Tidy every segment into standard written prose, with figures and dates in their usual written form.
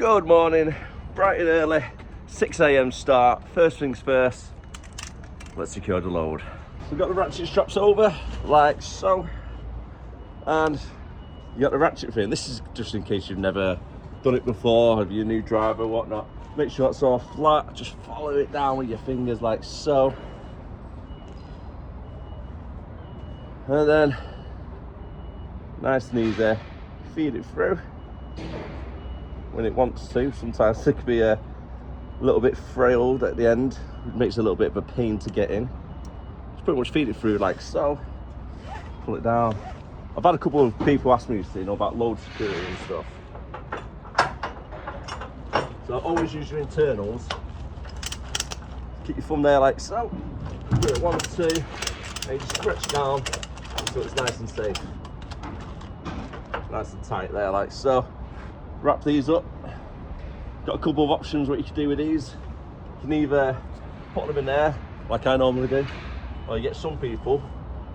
Good morning, bright and early, 6 AM start. First things first, let's secure the load. We've got the ratchet straps over, like so, and you got the ratchet thing. This is just in case you've never done it before, if you're a new driver or whatnot. Make sure it's all flat, just follow it down with your fingers like so. And then, nice and easy, feed it through when it wants to. Sometimes it can be a little bit frayed at the end. It makes it a little bit of a pain to get in. Just pretty much feed it through like so. Pull it down. I've had a couple of people ask me, you know, about load security and stuff. So always use your internals. Keep your thumb there like so. Do it 1 or 2, and you just stretch down so it's nice and safe. Nice and tight there like so. Wrap these up. Got a couple of options what you can do with these. You can either put them in there like I normally do, or you get some people,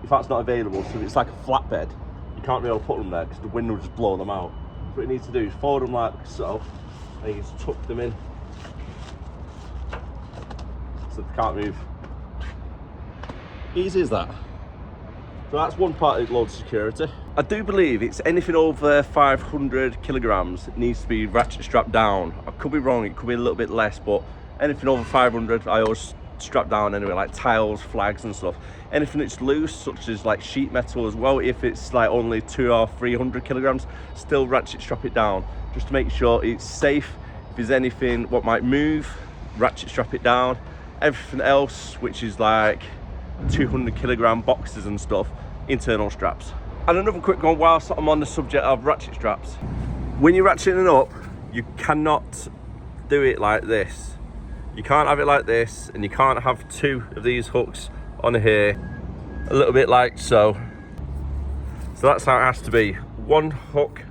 if that's not available, so if it's like a flatbed, you can't really put them there because the wind will just blow them out. So what you need to do is fold them like so, and you just tuck them in so they can't move. Easy as that. So that's one part of load security. I do believe it's anything over 500 kilograms needs to be ratchet strapped down. I could be wrong, it could be a little bit less, but anything over 500 I always strap down anyway, like tiles, flags and stuff. Anything that's loose, such as like sheet metal as well, if it's like only 200 or 300 kilograms, still ratchet strap it down, just to make sure it's safe. If there's anything what might move, ratchet strap it down. Everything else, which is like 200 kilogram boxes and stuff, internal straps. And another quick one whilst I'm on the subject of ratchet straps. When you're ratcheting up, you cannot do it like this. You can't have it like this, and you can't have 2 of these hooks on here, a little bit like so. So that's how it has to be. 1 hook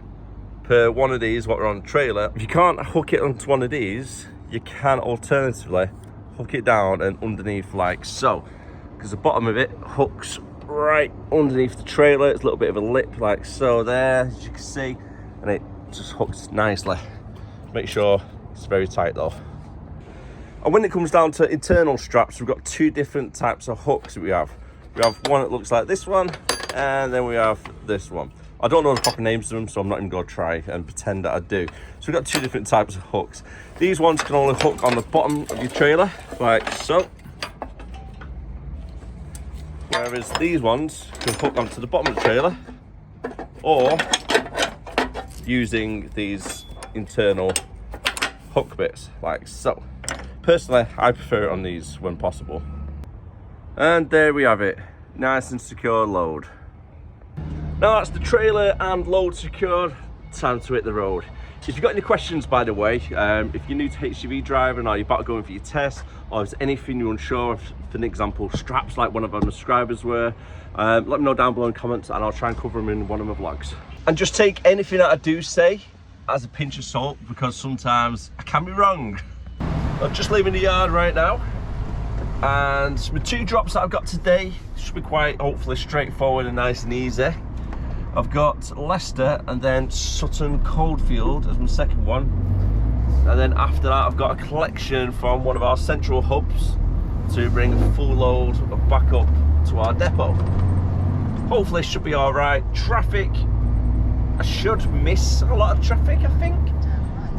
per one of these, what are on the trailer. If you can't hook it onto one of these, you can alternatively hook it down and underneath like so, because the bottom of it hooks right underneath the trailer. It's a little bit of a lip like so there, as you can see, and it just hooks nicely. Make sure it's very tight though. And when it comes down to internal straps, we've got 2 different types of hooks that we have. We have one that looks like this one, and then we have this one. I don't know the proper names of them, so I'm not even going to try and pretend that I do. So we've got 2 different types of hooks. These ones can only hook on the bottom of your trailer like so, whereas these ones can hook onto the bottom of the trailer, or using these internal hook bits like so. Personally, I prefer it on these when possible. And there we have it, nice and secure load. Now that's the trailer and load secured, time to hit the road. If you've got any questions, by the way, if you're new to HGV driving, or you're about to go in for your test, or if there's anything you're unsure of, for an example, straps like one of our subscribers were, let me know down below in comments, and I'll try and cover them in one of my vlogs. And just take anything that I do say as a pinch of salt, because sometimes I can be wrong. I'm just leaving the yard right now, and with 2 drops that I've got today, should be quite hopefully straightforward and nice and easy. I've got Leicester and then Sutton Coldfield as my second one, and then after that I've got a collection from one of our central hubs to bring a full load back up to our depot. Hopefully it should be all right. Traffic, I should miss a lot of traffic, I think,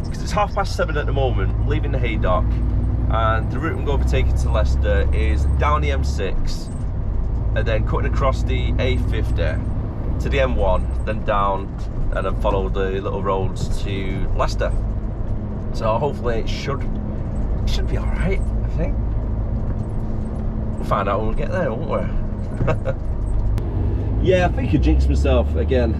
because it's 7:30 at the moment, leaving the haydock, and the route I'm going to be taking to Leicester is down the M6 and then cutting across the A50 to the M1, then down, and then follow the little roads to Leicester. So hopefully it should be all right, I think. We'll find out when we get there, won't we? Yeah, I think I jinxed myself again.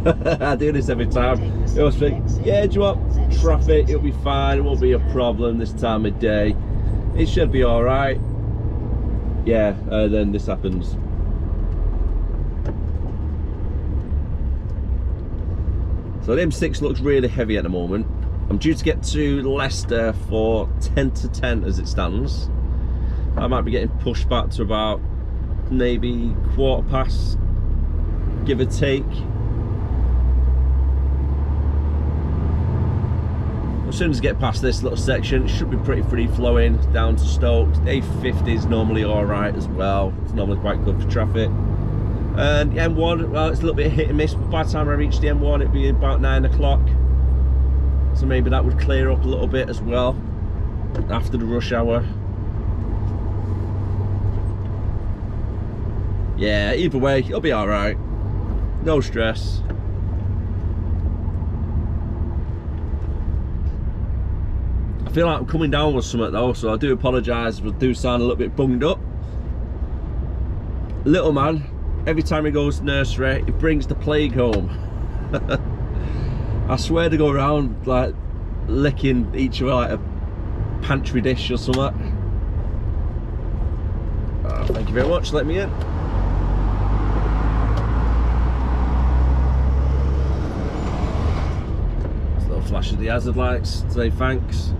I do this every time. I always think, yeah, do you want traffic? It'll be fine. It won't be a problem this time of day. It should be all right. Yeah, then this happens. So the M6 looks really heavy at the moment. I'm due to get to Leicester for 10 to 10 as it stands. I might be getting pushed back to about maybe 1/4 give or take. as soon as you get past this little section, it should be pretty free flowing down to Stoke. A50 is normally all right as well. It's normally quite good for traffic. And the M1, well, it's a little bit hit and miss, but by the time I reach the M1, it'd be about 9 o'clock. So maybe that would clear up a little bit as well after the rush hour. Yeah, either way, it'll be all right. No stress. I feel like I'm coming down with something though, so I do apologise if I do sound a little bit bunged up. Little man, every time he goes to nursery, he brings the plague home. I swear to go around like licking each other like a pantry dish or something. Oh, thank you very much, let me in. Just a little flash of the hazard lights, say thanks.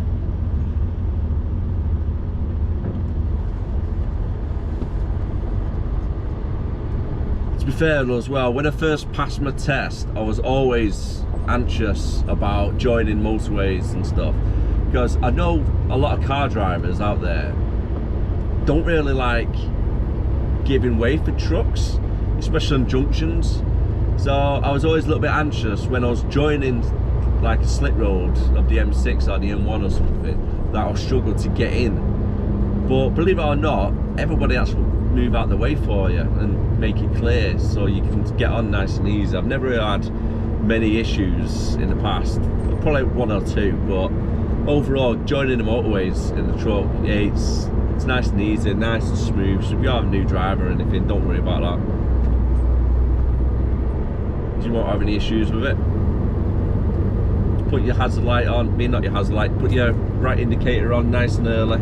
To be fair as well, when I first passed my test, I was always anxious about joining motorways and stuff, because I know a lot of car drivers out there don't really like giving way for trucks, especially on junctions. So I was always a little bit anxious when I was joining like a slip road of the M6 or the M1 or something, that I'll struggle to get in. But believe it or not, everybody else will move out the way for you and make it clear so you can get on nice and easy. I've never really had many issues in the past, probably one or two, but overall joining the motorways in the truck, yeah, it's nice and easy, nice and smooth. So if you have a new driver or anything, don't worry about that. You won't have any issues with it. Put your hazard light on, not your hazard light, put your right indicator on nice and early.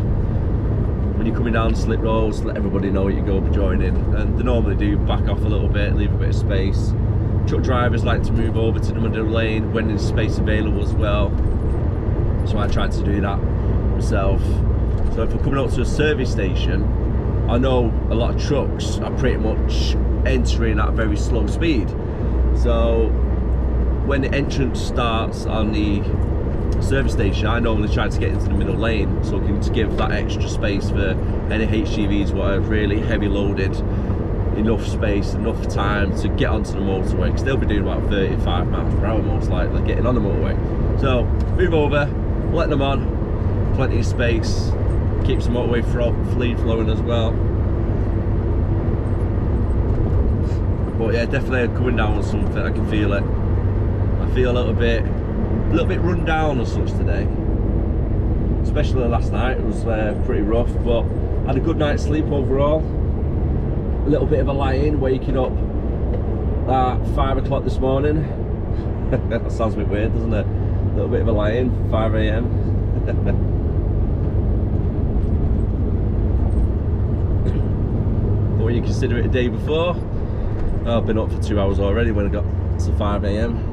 When you're coming down slip roads, let everybody know what you're going to be joining. And they normally do back off a little bit, leave a bit of space. Truck drivers like to move over to the middle lane when there's space available as well. So I tried to do that myself. So if we're coming up to a service station, I know a lot of trucks are pretty much entering at a very slow speed. So when the entrance starts on the service station, I normally try to get into the middle lane so I can give that extra space for any HGVs what are really heavy loaded, enough space, enough time to get onto the motorway, because they'll be doing about 35 miles per hour most likely getting on the motorway. So move over, let them on, plenty of space, keeps the motorway fleet flowing as well. But yeah, definitely coming down with something, I can feel it. I feel a little bit run down or such today, especially last night. It was pretty rough, but had a good night's sleep overall. A little bit of a lie-in, waking up at 5 o'clock this morning. That sounds a bit weird, doesn't it? A little bit of a lie-in, 5 AM. But when you consider it a day before, I've been up for 2 hours already when I got to 5 AM.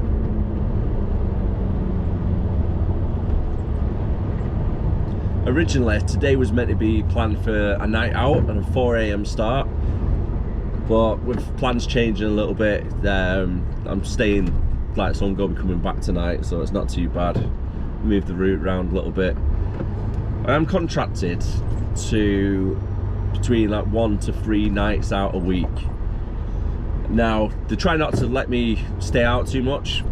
Originally, today was meant to be planned for a night out and a 4 AM start, but with plans changing a little bit, I'm staying, like, so I'm going to be coming back tonight, so it's not too bad. Move the route around a little bit. I am contracted to between like 1 to 3 nights out a week. Now, they try not to let me stay out too much.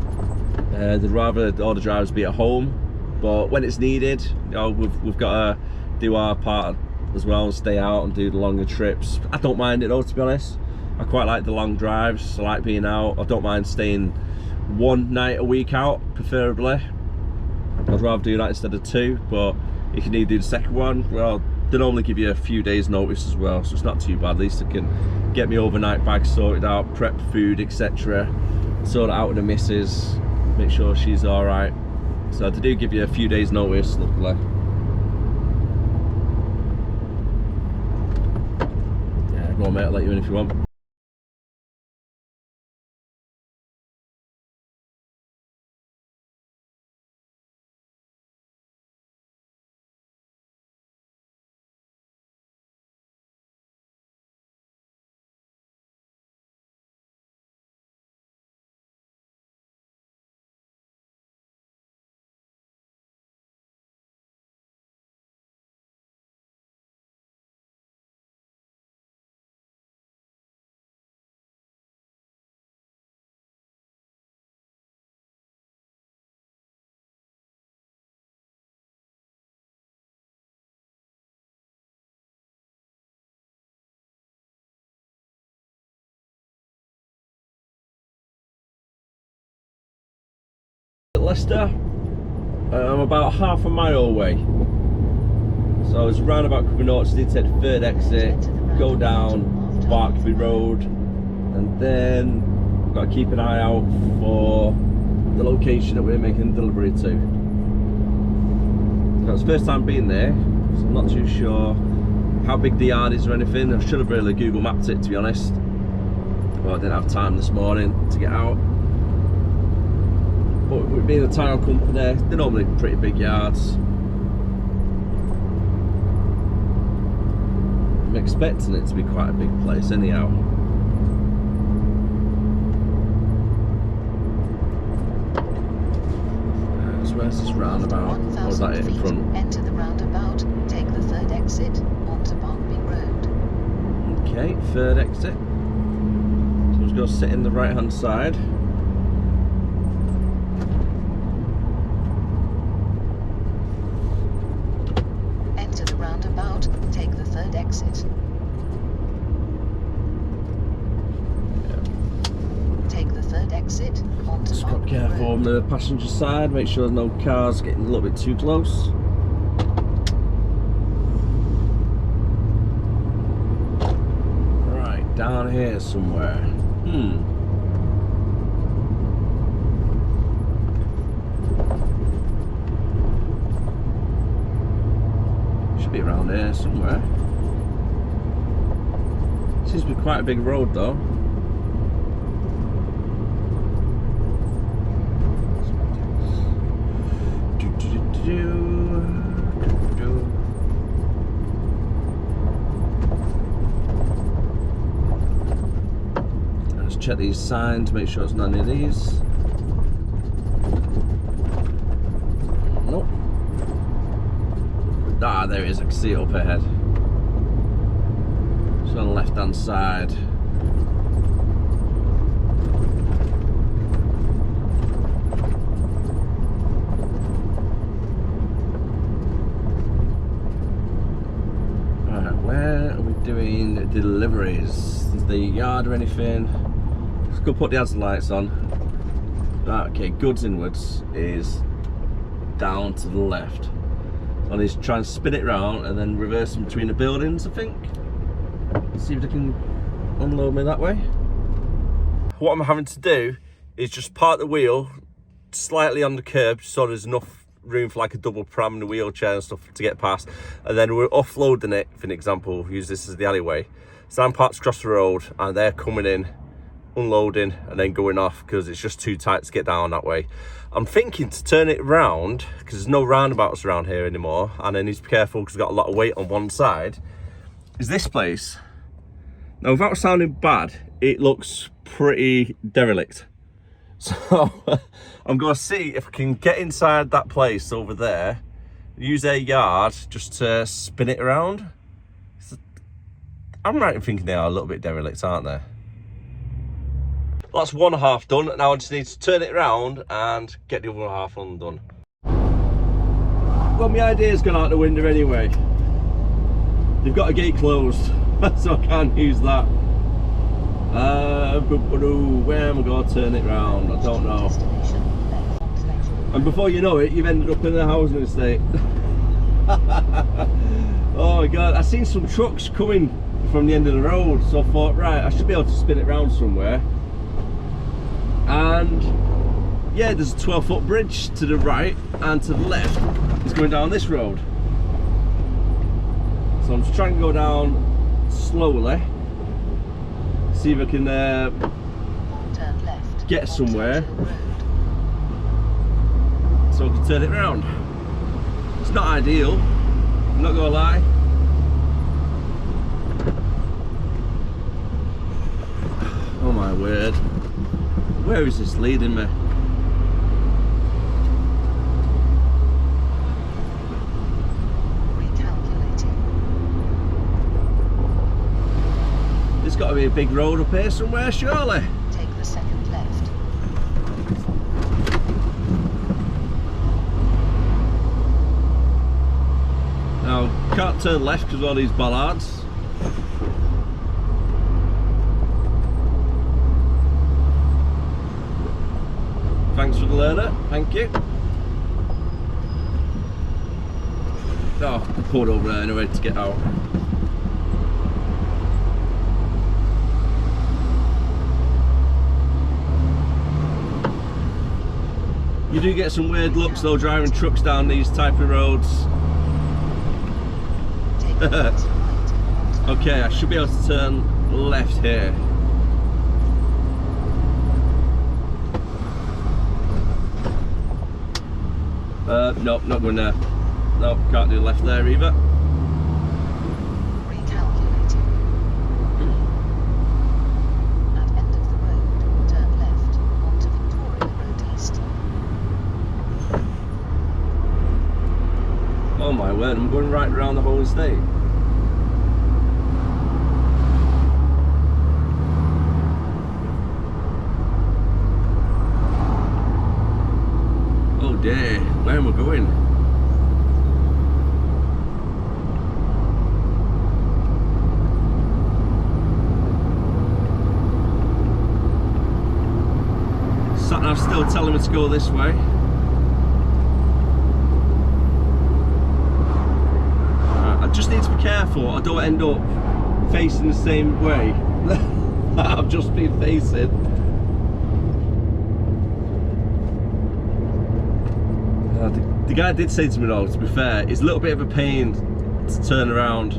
They'd rather all the drivers be at home. But when it's needed, you know, we've got to do our part as well and stay out and do the longer trips. I don't mind it though, to be honest. I quite like the long drives. I like being out. I don't mind staying 1 night a week out, preferably. I'd rather do that instead of 2. But if you need to do the second one, well, they normally give you a few days notice as well, so it's not too bad. At least I can get me overnight bag sorted out, prep food, etc. Sort it out with the missus, make sure she's all right. So they do give you a few days notice, luckily. Yeah, go on mate, I'll let you in if you want. Leicester, I'm about half a mile away. So it's roundabout coming north, so need to take the third exit, go down Barkby Road, and then we've got to keep an eye out for the location that we're making the delivery to. So it's the first time being there, so I'm not too sure how big the yard is or anything. I should have really Google mapped it, to be honest. Well, I didn't have time this morning to get out. But with being a tire company, they're normally pretty big yards. I'm expecting it to be quite a big place anyhow. So where's this roundabout? Or is that it in front? Enter the roundabout, take the third exit onto Barkby Road. Okay, third exit. So I'm just going to sit in the right hand side. Enter the roundabout, take the third exit. Take the third exit onto Just got Barkby careful on Road. the passenger side, make sure there's no cars getting a little bit too close. Right, down here somewhere. Should be around here somewhere. Seems to be quite a big road though. Let's check these signs, make sure it's none of these. Nope. Ah, there it is, I can see it up ahead. It's on the left hand side. Where are we doing deliveries? Is the yard or anything? Let's go put the hazard lights on. Right, okay, goods inwards is down to the left. I need to try and spin it round and then reverse them between the buildings, I think. See if they can unload me that way. What I'm having to do is just park the wheel slightly on the curb so there's enough room for like a double pram and a wheelchair and stuff to get past, and then we're offloading it. For an example, use this as the alleyway, so I'm parked across the road and they're coming in, unloading and then going off because it's just too tight to get down that way. I'm thinking to turn it round because there's no roundabouts around here anymore, and I need to be careful because I've got a lot of weight on one side. Is this place now, without sounding bad, it looks pretty derelict. So I'm going to see if I can get inside that place over there, use a yard just to spin it around. I'm right in thinking they are a little bit derelict, aren't they? Well, that's one half done. Now I just need to turn it around and get the other half undone. Well, my idea's gone out the window anyway. They've got a gate closed, so I can't use that. Where am I going to turn it round? I don't know. And before you know it, you've ended up in a housing estate. Oh my god, I seen some trucks coming from the end of the road, so I thought, right, I should be able to spin it round somewhere. And yeah, there's a 12-foot bridge to the right, and to the left is going down this road. So I'm just trying to go down slowly, see if I can Turn left get somewhere so I can turn it around. It's not ideal, I'm not gonna lie. Oh my word, where is this leading me? There's got to be a big road up here somewhere, surely. Take the second left. Now, can't turn left because of all these bollards. Thanks for the learner, thank you. Oh, I pulled over there anyway to get out. You do get some weird looks though driving trucks down these type of roads. Okay, I should be able to turn left here. Nope, not going there. Nope, can't do left there either. Recalculating. At end of the road, turn left onto Victoria Road East. Oh my word, I'm going right around the whole estate. Oh dear, where am I going? Sat-nav's still telling me to go this way. I just need to be careful I don't end up facing the same way that I've just been facing. The guy did say to me though, to be fair, it's a little bit of a pain to turn around.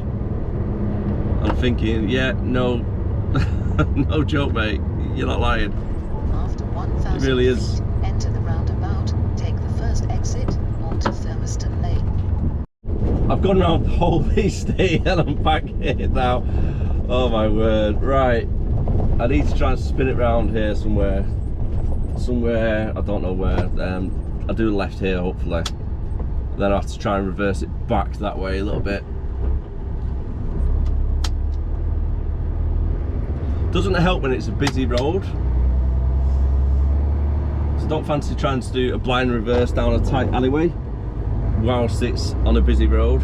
I'm thinking, yeah, no, no joke mate, you're not lying. After 1,000 it really is. feet, enter the roundabout, take the first exit onto Thermiston Lane. I've gone around the whole estate and I'm back here now. Oh my word, right. I need to try and spin it round here somewhere. Somewhere, I don't know where. I'll do left here hopefully. Then I have to try and reverse it back that way a little bit. Doesn't help when it's a busy road. So I don't fancy trying to do a blind reverse down a tight alleyway whilst it's on a busy road.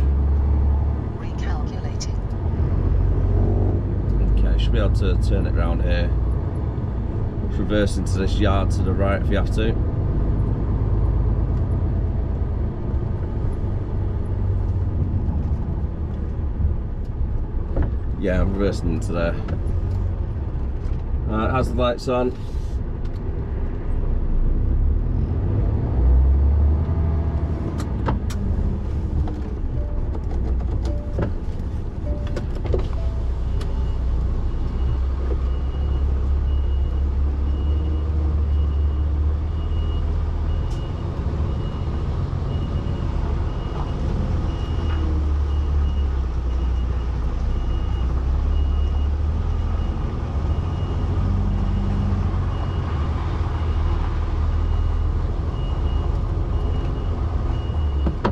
Recalculating. Okay, should be able to turn it around here. Just reverse into this yard to the right if you have to. Yeah, I'm reversing into there. How's the lights on?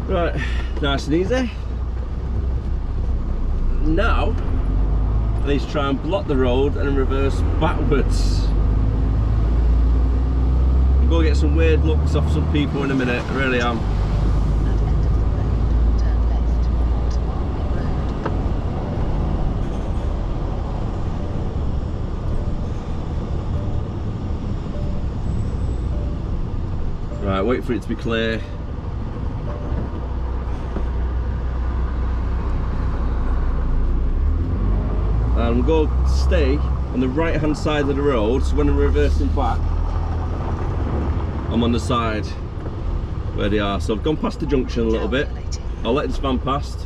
Right, nice and easy. Now, I need to try and block the road and reverse backwards. I'm going to get some weird looks off some people in a minute, I really am. At end of the road, turn left onto Barnby Road. Right, wait for it to be clear. I'm going to stay on the right hand side of the road, so when I'm reversing back I'm on the side where they are. So I've gone past the junction a little bit. I'll let this van past.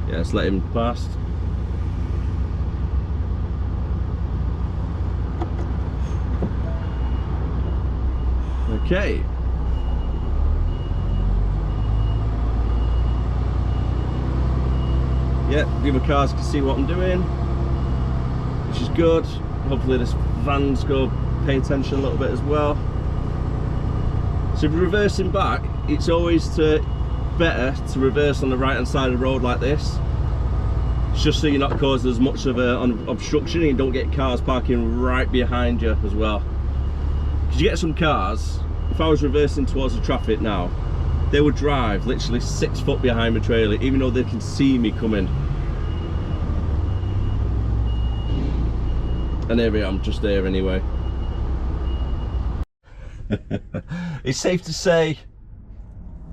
Yeah, let's let him past. Okay. Yeah, the other cars can see what I'm doing, which is good. Hopefully this van's going to pay attention a little bit as well. So if you're reversing back, it's always better to reverse on the right hand side of the road like this. It's just so you're not causing as much of an obstruction and you don't get cars parking right behind you as well. Because you get some cars, if I was reversing towards the traffic now, they would drive literally 6 foot behind my trailer, even though they can see me coming. And here I'm just there anyway. It's safe to say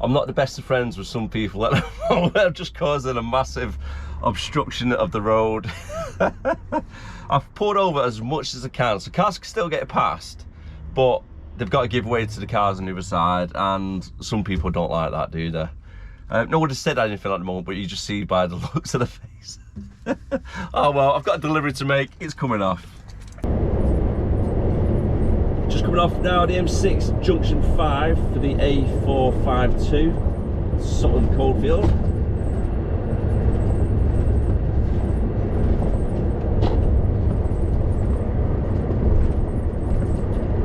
I'm not the best of friends with some people at the moment. I'm just causing a massive obstruction of the road. I've pulled over as much as I can, so cars can still get past, but they've got to give way to the cars on the other side, and some people don't like that, do they? No one has said anything at the moment, but you just see by the looks of the face. Oh well, I've got a delivery to make, it's coming off. Just coming off now, the M6 junction 5 for the A452, Sutton Coldfield.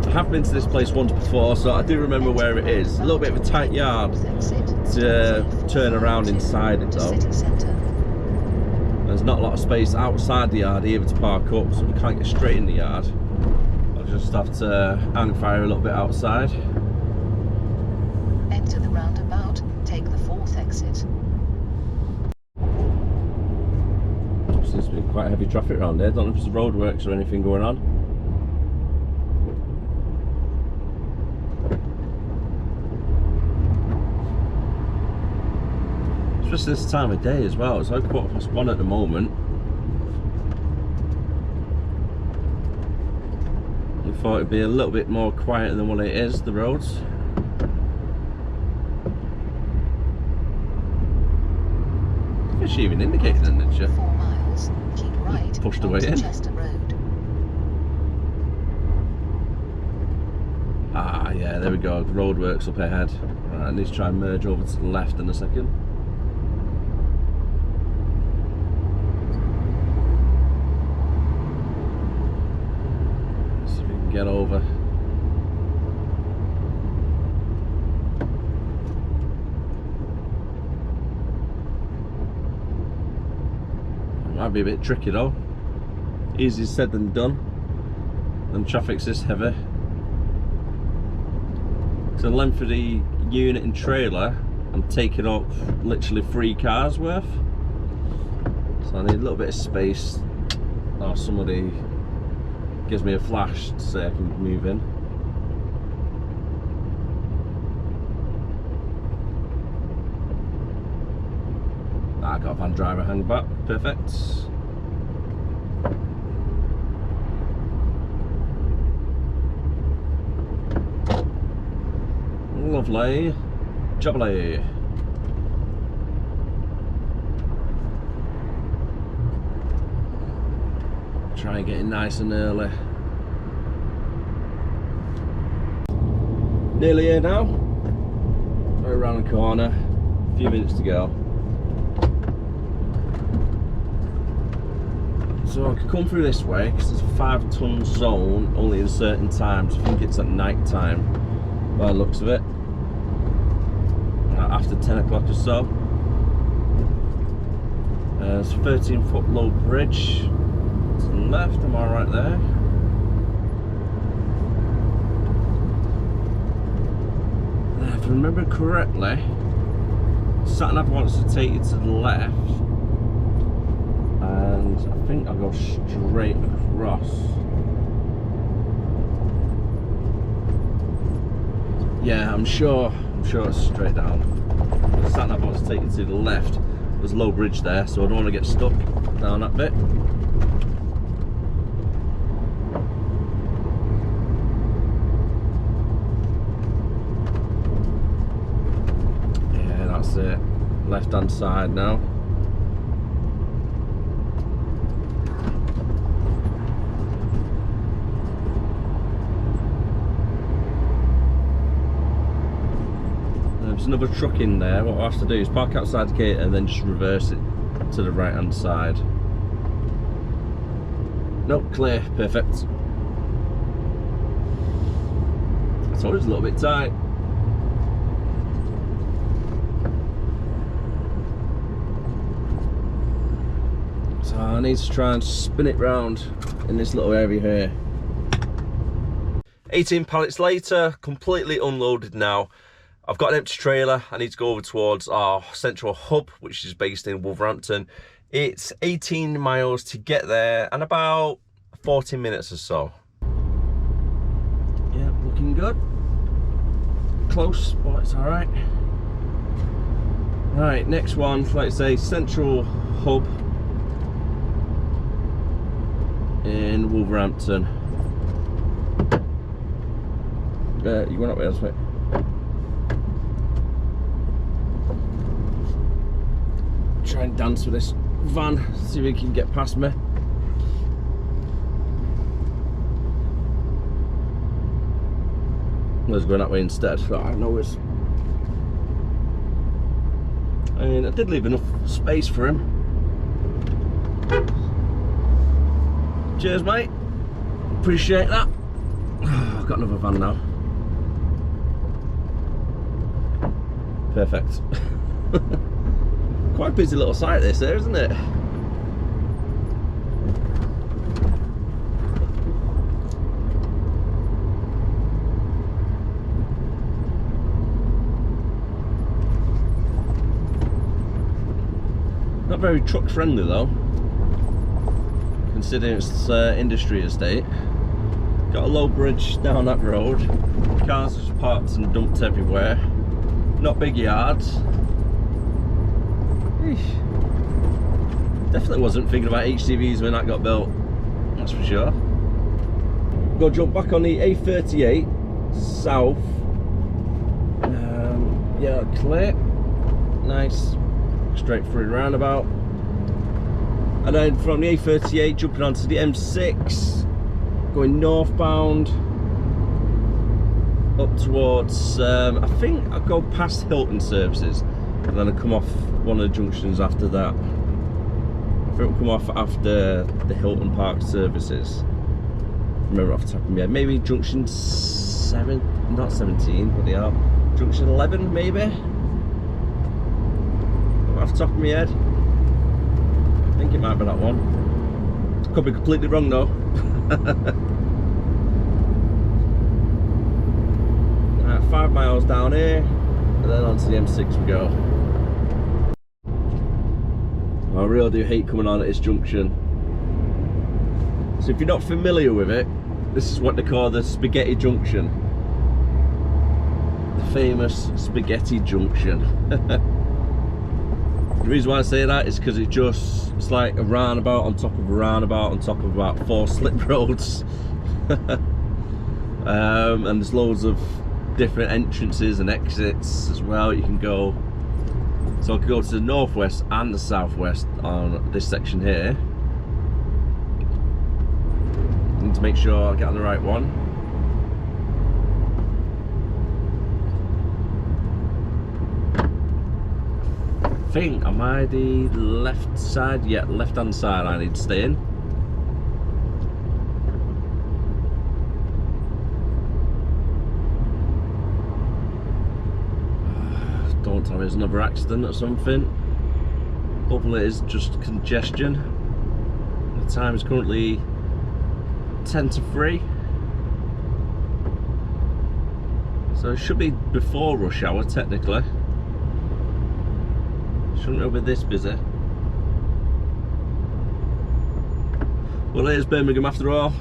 I have been to this place once before, so I do remember where it is. A little bit of a tight yard to turn around inside it though. There's not a lot of space outside the yard either to park up, so we can't get straight in the yard. I'll just have to hang fire a little bit outside. Enter the roundabout, take the 4th exit. Seems to be quite heavy traffic around there. Don't know if it's roadworks or anything going on. Just this time of day as well. It's like 1:15 at the moment. I thought it'd be a little bit more quiet than what it is, the roads. I guess she even indicated then, didn't she? 4 miles, keep right, Pushed away in. Chester Road. Ah, yeah, there we go. The roadworks up ahead. Right, I need to try and merge over to the left in a second. Get over. It might be a bit tricky though. Easier said than done. And traffic's this heavy. So the length of the unit and trailer, I'm taking up literally 3 cars worth. So I need a little bit of space. Or somebody gives me a flash to say I can move in. I got a van driver hang back, perfect. Lovely, jubbly. Try and get in nice and early. Nearly here now. Right around the corner. A few minutes to go. So I could come through this way because it's a 5-ton zone only in certain times. I think it's at night time by the looks of it. After 10 o'clock or so. There's a 13-foot low bridge. To the left, am I right there? Now, if I remember correctly, sat-nav wants to take you to the left, and I think I'll go straight across. Yeah, I'm sure it's straight down. The sat-nav wants to take you to the left. There's a low bridge there, so I don't want to get stuck down that bit. That's it, left hand side now. There's another truck in there. What I have to do is park outside the gate and then just reverse it to the right hand side. Nope, clear, perfect. It's always a little bit tight. So I need to try and spin it round in this little area here. 18 pallets later, completely unloaded now. I've got an empty trailer. I need to go over towards our central hub, which is based in Wolverhampton. It's 18 miles to get there and about 14 minutes or so. Yeah, looking good. Close, but it's all right. Right, next one, like I say, central hub in Wolverhampton. You went up there, that's right. Try and dance with this van, see if he can get past me. Let's go that way instead. I know it's. I mean, I did leave enough space for him. Cheers, mate. Appreciate that. I've got another van now. Perfect. Quite a busy little site this here, isn't it? Not very truck friendly though, considering it's industry estate. Got a low bridge down that road, cars just parked and dumped everywhere. Not big yards. Eesh. Definitely wasn't thinking about HCVs when that got built, that's for sure. Go jump back on the A38 south. Yeah, clear. Nice straight through roundabout. And then from the A38 jumping onto the M6, going northbound up towards, I think I go past Hilton services and then I come off one of the junctions after that. I think I'll come off after the Hilton Park services. Remember off the top of my head, maybe junction 7, not 17, but they are. Junction 11 maybe? Off the top of my head. I think it might be that one. Could be completely wrong though. Right, 5 miles down here, and then onto the M6 we go. I really do hate coming on at this junction. So if you're not familiar with it, this is what they call the Spaghetti Junction. The famous Spaghetti Junction. The reason why I say that is because it's like a roundabout on top of a roundabout on top of about 4 slip roads. And there's loads of different entrances and exits as well you can go. So I can go to the northwest and the southwest on this section here. I need to make sure I get on the right one. I think, am I the left side? Yeah, left hand side I need to stay in. Don't tell me there's another accident or something. Hopefully it is just congestion. The time is currently 10 to 3. So it should be before rush hour technically. Shouldn't be this busy. Well, it is Birmingham after all.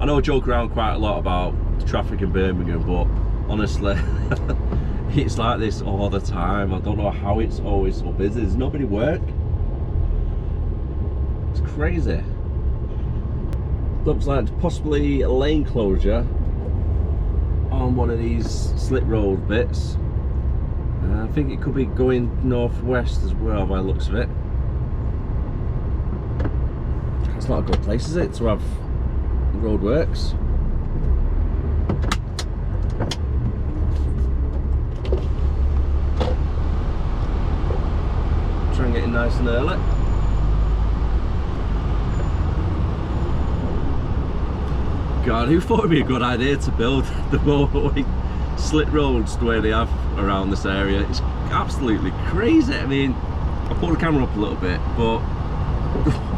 I know I joke around quite a lot about the traffic in Birmingham, but honestly, it's like this all the time. I don't know how it's always so busy. There's nobody work. It's crazy. Looks like possibly a lane closure on one of these slip road bits. I think it could be going northwest as well by the looks of it. It's not a good place, is it, to have roadworks? Try and get in nice and early. God, who thought it'd be a good idea to build the motorway slit roads the way they have around this area? It's absolutely crazy. I mean, I pulled the camera up a little bit, but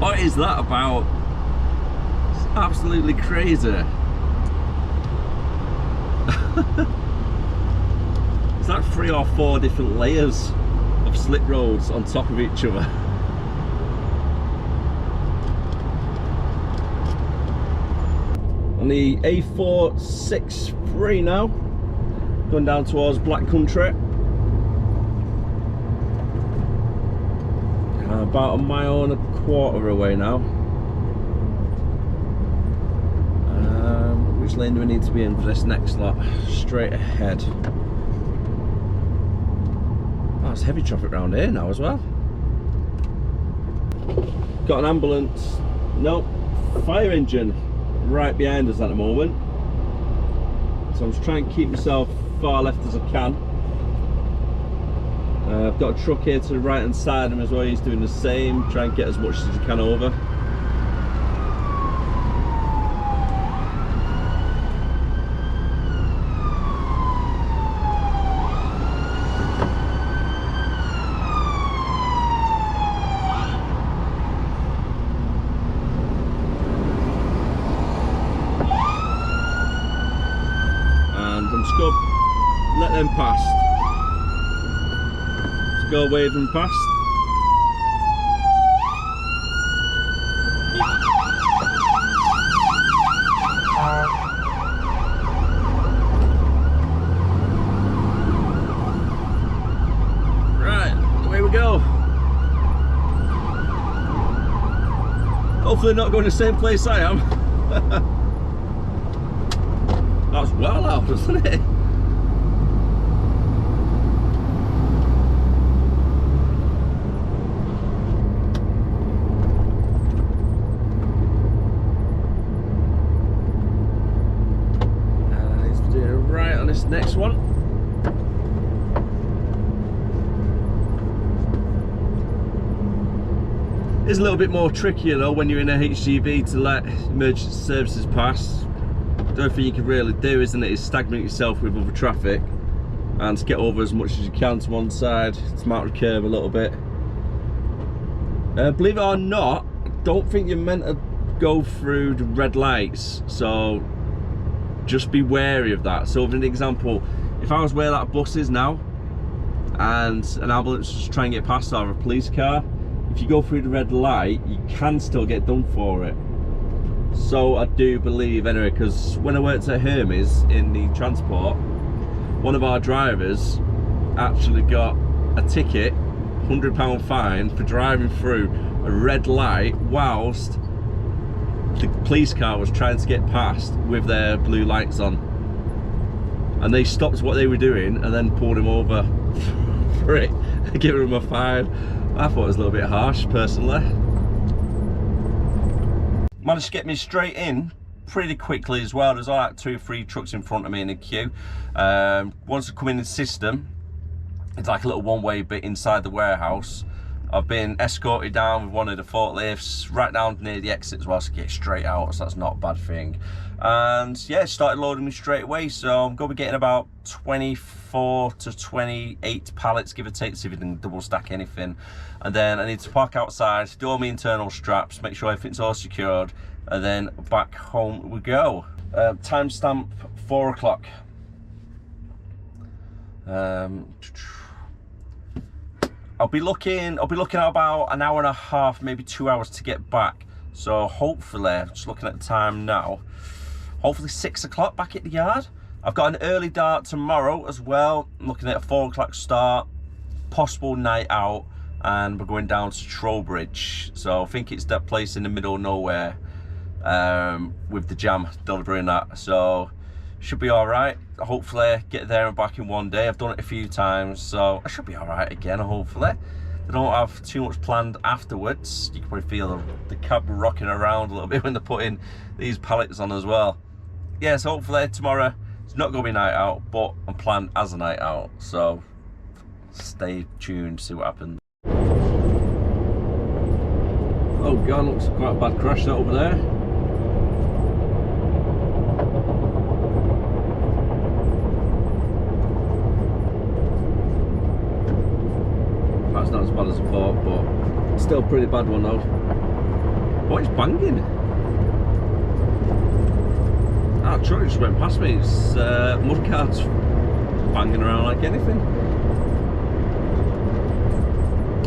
what is that about? It's absolutely crazy. It's like 3 or 4 different layers of slip roads on top of each other. On the A463 now, going down towards Black Country. About 1.25 miles away now. Which lane do we need to be in for this next lot? Straight ahead. Oh, it's heavy traffic around here now as well. Got an ambulance, nope, fire engine right behind us at the moment. So I'm just trying to keep myself far left as I can. I've got a truck here to the right hand side of him as well. He's doing the same, try and get as much as he can over. And I'm just going to let them past. Go waving past. Right, away we go. Hopefully not going to the same place I am. That's well loud, isn't it? This next one. It's a little bit more trickier though when you're in a HGV to let emergency services pass. The only thing you can really do, isn't it, is stagnate yourself with other traffic and to get over as much as you can to one side, to mount the curve a little bit. Believe it or not, I don't think you're meant to go through the red lights, so just be wary of that. So for an example, if I was where that bus is now and an ambulance is trying to get past, or a police car, if you go through the red light you can still get done for it. So I do believe anyway, because when I worked at Hermes in the transport, one of our drivers actually got a ticket, £100 fine, for driving through a red light whilst the police car was trying to get past with their blue lights on, and they stopped what they were doing and then pulled him over for it, giving him a fine. I thought it was a little bit harsh personally. Managed to get me straight in pretty quickly as well. There's like 2 or 3 trucks in front of me in the queue. Once I come in the system, it's like a little one-way bit inside the warehouse. I've been escorted down with one of the forklifts right down near the exit as well, so get straight out, so that's not a bad thing. And yeah, started loading me straight away, so I'm going to be getting about 24 to 28 pallets, give or take, see if we can double stack anything. And then I need to park outside, do all my internal straps, make sure everything's all secured, and then back home we go. Timestamp 4 o'clock. I'll be looking at about an hour and a half, maybe 2 hours to get back. So hopefully, just looking at the time now, hopefully 6 o'clock back at the yard. I've got an early dart tomorrow as well. I'm looking at a 4 o'clock start, possible night out, and we're going down to Trowbridge. So I think it's that place in the middle of nowhere with the jam delivering that. So should be all right. Hopefully get there and back in one day. I've done it a few times, so I should be all right again, hopefully. They don't have too much planned afterwards. You can probably feel the cab rocking around a little bit when they're putting these pallets on as well. Yeah, so hopefully tomorrow it's not going to be night out, but I'm planned as a night out, so stay tuned to see what happens. Oh god, looks quite a bad crash that over there. That's not as bad as I thought, but still a pretty bad one though. What is banging? That truck just went past me. It's mud carts banging around like anything.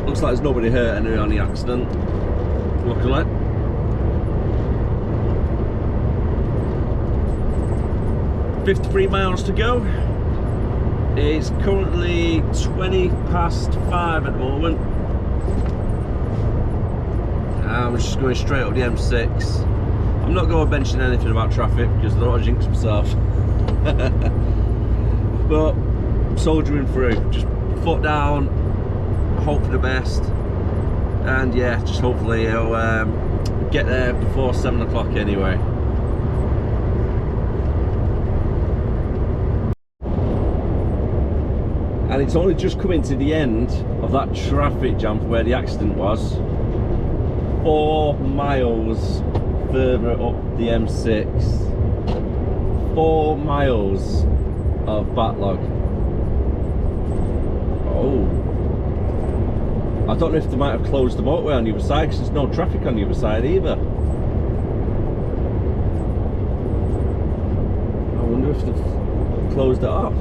Looks like there's nobody hurt anyway on the accident. Luckily. $53 miles to go. It's currently 20 past 5 at the moment. I'm just going straight up the M6. I'm not going to mention anything about traffic because I don't want to jinx myself. But soldiering through, just foot down, hope for the best, and yeah, just hopefully I'll get there before 7 o'clock anyway. And it's only just coming to the end of that traffic jam for where the accident was. 4 miles further up the M6. 4 miles of backlog. Oh. I don't know if they might have closed the motorway on the other side because there's no traffic on the other side either. I wonder if they've closed it off.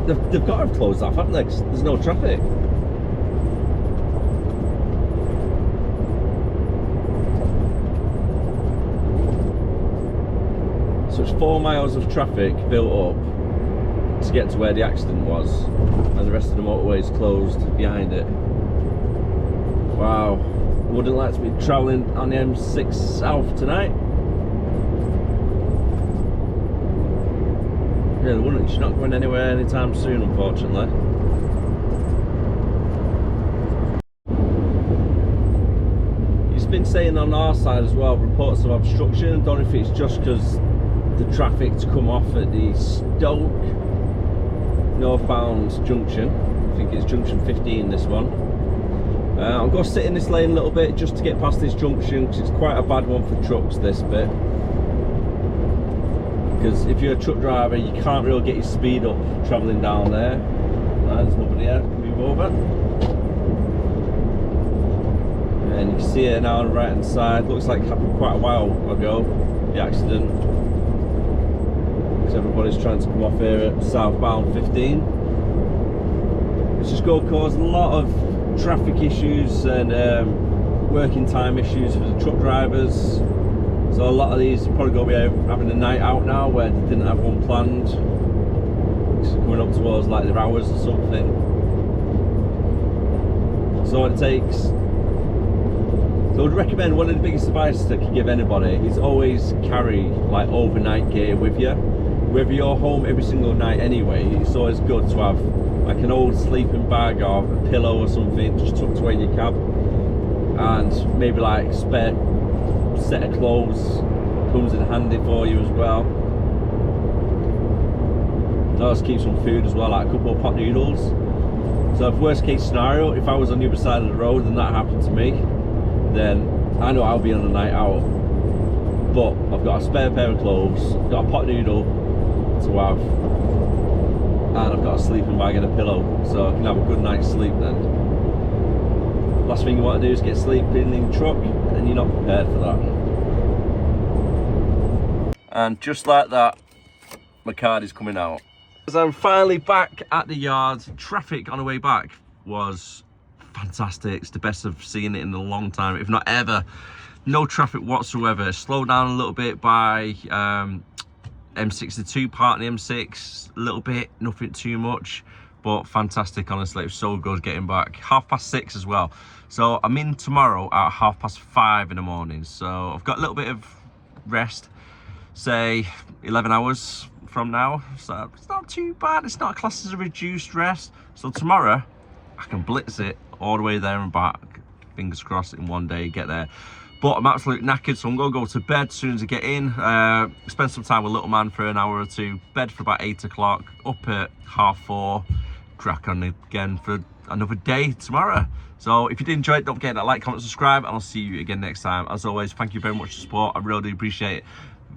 They've got to have closed off, haven't they? 'Cause there's no traffic. So it's 4 miles of traffic built up to get to where the accident was, and the rest of the motorway is closed behind it. Wow, wouldn't like to be travelling on the M6 South tonight. Yeah, wouldn't. She's not going anywhere anytime soon, unfortunately. It's been saying on our side as well, reports of obstruction. I don't know if it's just because the traffic's come off at the Stoke northbound junction. I think it's junction 15, this one. I'm going to sit in this lane a little bit just to get past this junction because it's quite a bad one for trucks, this bit. Because if you're a truck driver, you can't really get your speed up travelling down there. There's nobody there, can move over. And you can see it now on the right hand side. Looks like it happened quite a while ago, the accident. Because everybody's trying to come off here at southbound 15. It's just going to cause a lot of traffic issues and working time issues for the truck drivers. So a lot of these are probably going to be having a night out now where they didn't have one planned. It's coming up towards like their hours or something. So it takes. So I'd recommend, one of the biggest advices I could give anybody is always carry like overnight gear with you. Whether you're home every single night anyway, it's always good to have like an old sleeping bag or a pillow or something just tucked away in your cab, and maybe like spare set of clothes comes in handy for you as well. Always keep some food as well, like a couple of pot noodles. So if worst case scenario, if I was on the other side of the road and that happened to me, then I know I'll be on a night out, but I've got a spare pair of clothes, I've got a pot noodle to have, and I've got a sleeping bag and a pillow, so I can have a good night's sleep then. Last thing you want to do is get sleeping in the truck and you're not prepared for that. And just like that, my card is coming out. As I'm finally back at the yard, traffic on the way back was fantastic. It's the best I've seen it in a long time, if not ever. No traffic whatsoever. Slowed down a little bit by M62 part of the M6, a little bit, nothing too much, but fantastic, honestly. It was so good getting back. 6:30 as well. So I'm in tomorrow at 5:30 in the morning. So I've got a little bit of rest, say 11 hours from now. So it's not too bad. It's not classed as a reduced rest. So tomorrow I can blitz it all the way there and back. Fingers crossed in one day, get there. But I'm absolutely knackered, so I'm going to go to bed as soon as I get in. Spend some time with little man for an hour or two. Bed for about 8 o'clock. Up at 4:30. Crack on again for another day tomorrow. So if you did enjoy it, don't forget to like, comment, subscribe, and I'll see you again next time. As always, thank you very much for the support. I really do appreciate it.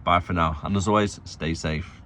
Bye for now. And as always, stay safe.